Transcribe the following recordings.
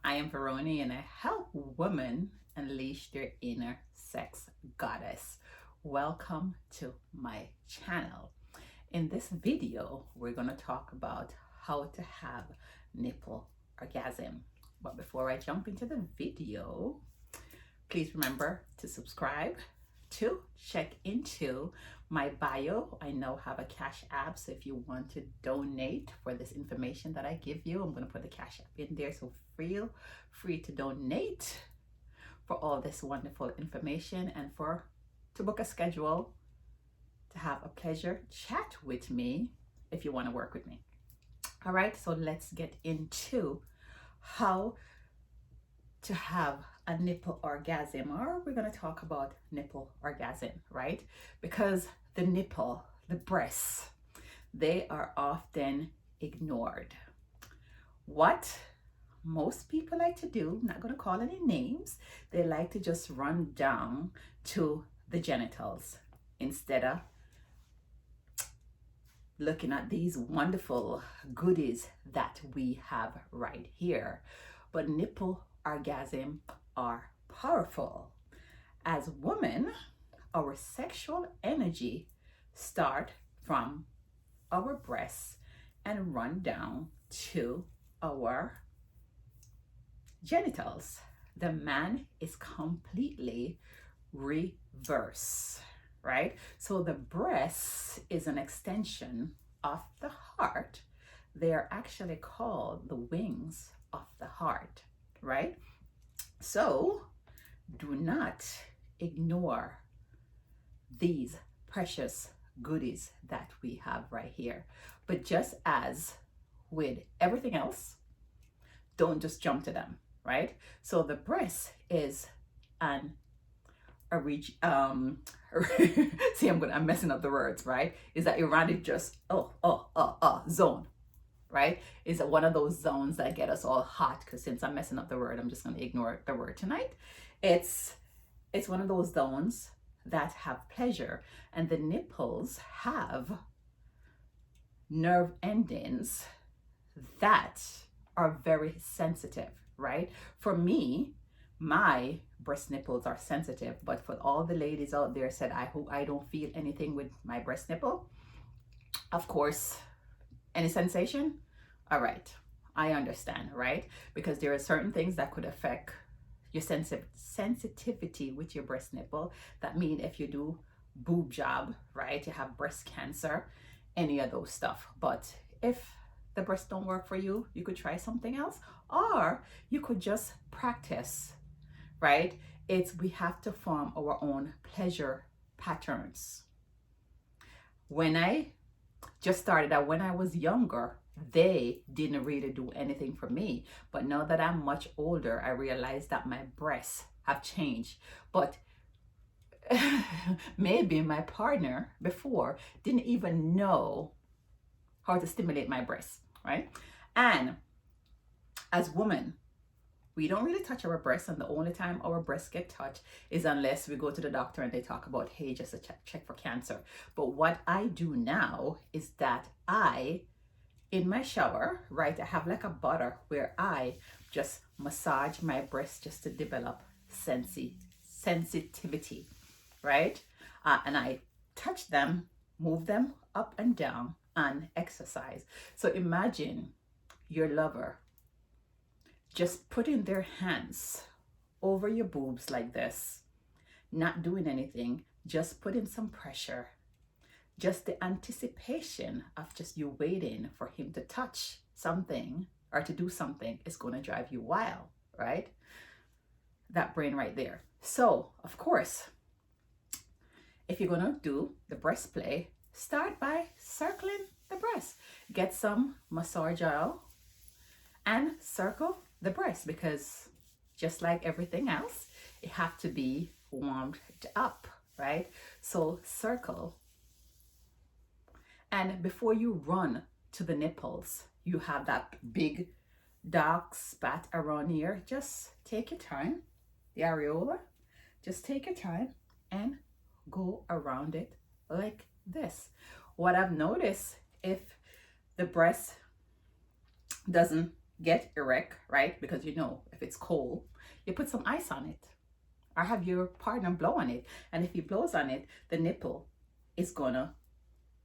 I am Veroni and I help women unleash their inner sex goddess. Welcome to my channel. In this video, we're going to talk about how to have nipple orgasm. But before I jump into the video, please remember to subscribe, to check into my bio. I now have a Cash App, so if you want to donate for this information that I give you, I'm going to put the Cash App in there, so feel free to donate for all this wonderful information and to book a schedule to have a pleasure chat with me if you want to work with me. All right, so let's get into how to have a nipple orgasm, or we're going to talk about nipple orgasm, right? Because the nipple, the breasts, they are often ignored. What most people like to do, I'm not going to call any names, they like to just run down to the genitals instead of looking at these wonderful goodies that we have right here. But nipple orgasm are powerful. As women, our sexual energy start from our breasts and run down to our genitals. The man is completely reverse, right? So the breast is an extension of the heart. They are actually called the wings of the heart, right? So do not ignore these precious goodies that we have right here. But just as with everything else, don't just jump to them, right? So the breast is I'm messing up the words, right? Is that Iranic just zone, right? Is one of those zones that get us all hot, because since I'm messing up the word, I'm just going to ignore the word tonight. It's one of those zones that have pleasure, and the nipples have nerve endings that are very sensitive, right? For me, my breast nipples are sensitive, but for all the ladies out there said I don't feel anything with my breast nipple, of course, any sensation? All right, I understand, right? Because there are certain things that could affect your sensitivity with your breast nipple. That mean if you do boob job, right, you have breast cancer, any of those stuff. But if the breast don't work for you, you could try something else, or you could just practice, right? We have to form our own pleasure patterns. When I just started out, when I was younger, they didn't really do anything for me. But now that I'm much older, I realize that my breasts have changed. But maybe my partner before didn't even know how to stimulate my breasts, right? And as women, we don't really touch our breasts, and the only time our breasts get touched is unless we go to the doctor and they talk about, hey, just a check for cancer. But what I do now is that in my shower, right, I have like a butter where I just massage my breasts just to develop sensitivity, right? And I touch them, move them up and down, and exercise. So imagine your lover just putting their hands over your boobs like this, not doing anything, just putting some pressure. Just the anticipation of just you waiting for him to touch something or to do something is going to drive you wild, right? That brain right there. So, of course, if you're going to do the breast play, start by circling the breast. Get some massage oil and circle the breast, because just like everything else, it have to be warmed up, right? So circle. And before you run to the nipples, you have that big dark spot around here. Just take your time, the areola, just take your time and go around it like this. What I've noticed, if the breast doesn't get erect, right? Because you know, if it's cold, you put some ice on it or have your partner blow on it. And if he blows on it, the nipple is gonna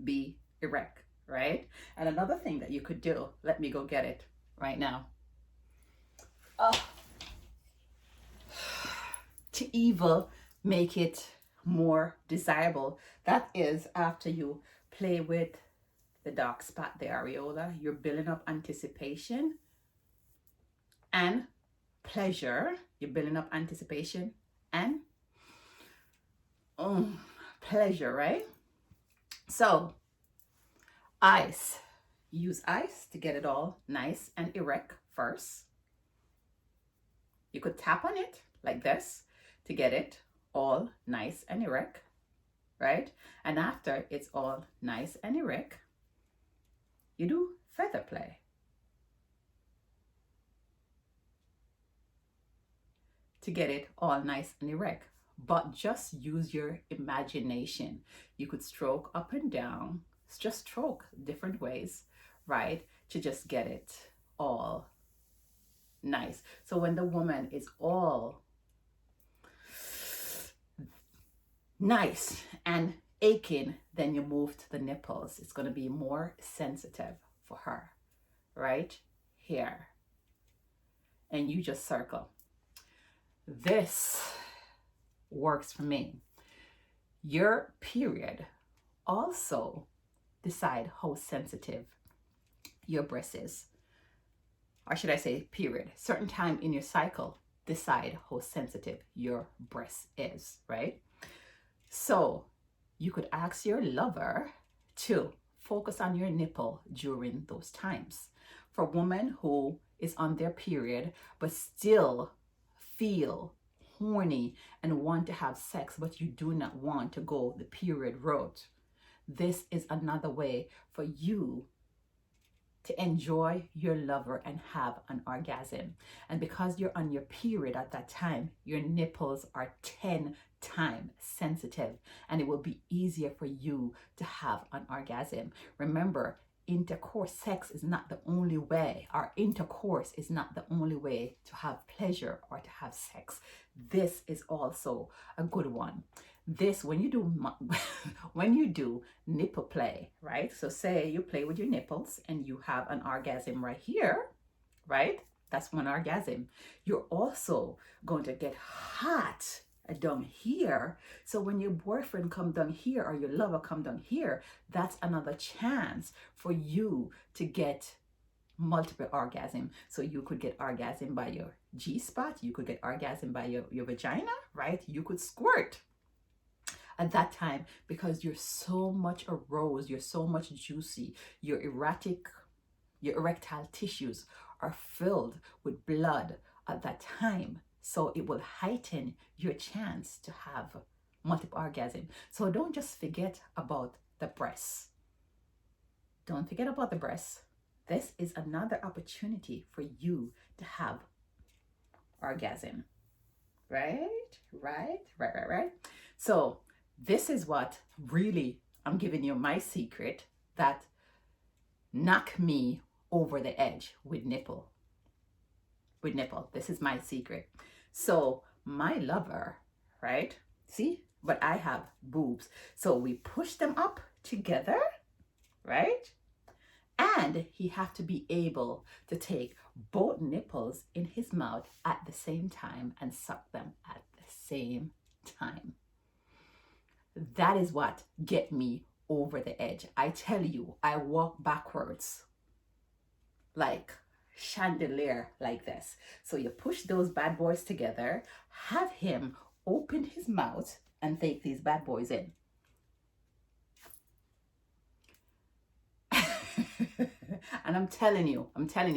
be erect, right? And another thing that you could do, let me go get it right now. Oh, to even make it more desirable, that is after you play with the dark spot, the areola, you're building up anticipation and pleasure. You're building up anticipation and pleasure, right? So ice, use ice to get it all nice and erect first. You could tap on it like this to get it all nice and erect, right? And after it's all nice and erect, you do feather play. To get it all nice and erect, but just use your imagination. You could stroke up and down, just stroke different ways, right? To just get it all nice. So when the woman is all nice and aching, then you move to the nipples. It's going to be more sensitive for her, right here. And you just circle. This works for me. Your period also decide how sensitive your breast is. Or should I say period? Certain time in your cycle decide how sensitive your breast is, right? So you could ask your lover to focus on your nipple during those times. For women who is on their period but still feel horny and want to have sex, but you do not want to go the period route, this is another way for you to enjoy your lover and have an orgasm. And because you're on your period at that time, your nipples are 10 times sensitive, and it will be easier for you to have an orgasm. Remember, intercourse, sex is not the only way, or intercourse is not the only way to have pleasure or to have sex. This is also a good one. This, when you do nipple play, right? So say you play with your nipples and you have an orgasm right here, right? That's one orgasm. You're also going to get hot down here. So when your boyfriend come down here or your lover come down here, that's another chance for you to get multiple orgasm. So you could get orgasm by your G-spot, you could get orgasm by your vagina, right? You could squirt at that time because you're so much aroused, you're so much juicy, your erectile tissues are filled with blood at that time. So it will heighten your chance to have multiple orgasm. So don't just forget about the breasts. Don't forget about the breasts. This is another opportunity for you to have orgasm. Right? So this is what really I'm giving you my secret that knock me over the edge with nipple. This is my secret. So my lover, right? See, but I have boobs. So we push them up together, right? And he have to be able to take both nipples in his mouth at the same time and suck them at the same time. That is what get me over the edge. I tell you, I walk backwards like chandelier like this. So you push those bad boys together, have him open his mouth and take these bad boys in. And I'm telling you,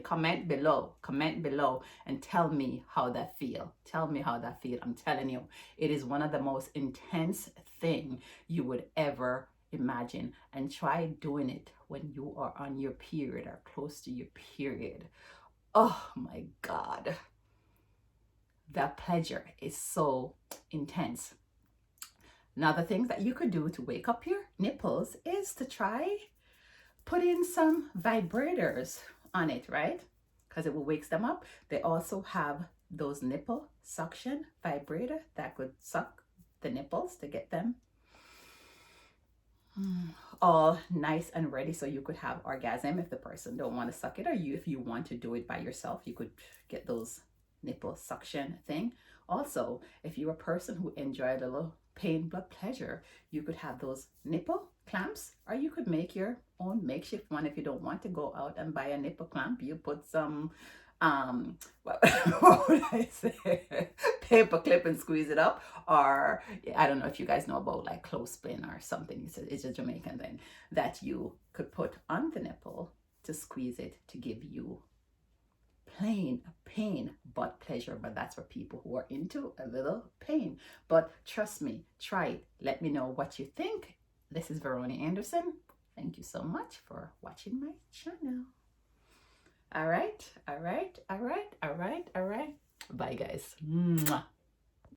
comment below and tell me how that feel. I'm telling you, it is one of the most intense thing you would ever imagine. And try doing it when you are on your period or close to your period. Oh my God. The pleasure is so intense. Another thing that you could do to wake up your nipples is to try put in some vibrators on it, right? because it will wake them up. They also have those nipple suction vibrator that could suck the nipples to get them all nice and ready, so you could have orgasm. If the person don't want to suck it, or you, if you want to do it by yourself, you could get those nipple suction thing. Also, if you're a person who enjoy a little pain but pleasure, you could have those nipple clamps, or you could make your own makeshift one. If you don't want to go out and buy a nipple clamp, you put some what would I say, paper clip and squeeze it up. Or I don't know if you guys know about like clothespin or something. It's a Jamaican thing that you could put on the nipple to squeeze it to give you pain but pleasure. But that's for people who are into a little pain. But trust me, try it. Let me know what you think. This is Veronie Anderson. Thank you so much for watching my channel. All right. Bye, guys. Mwah.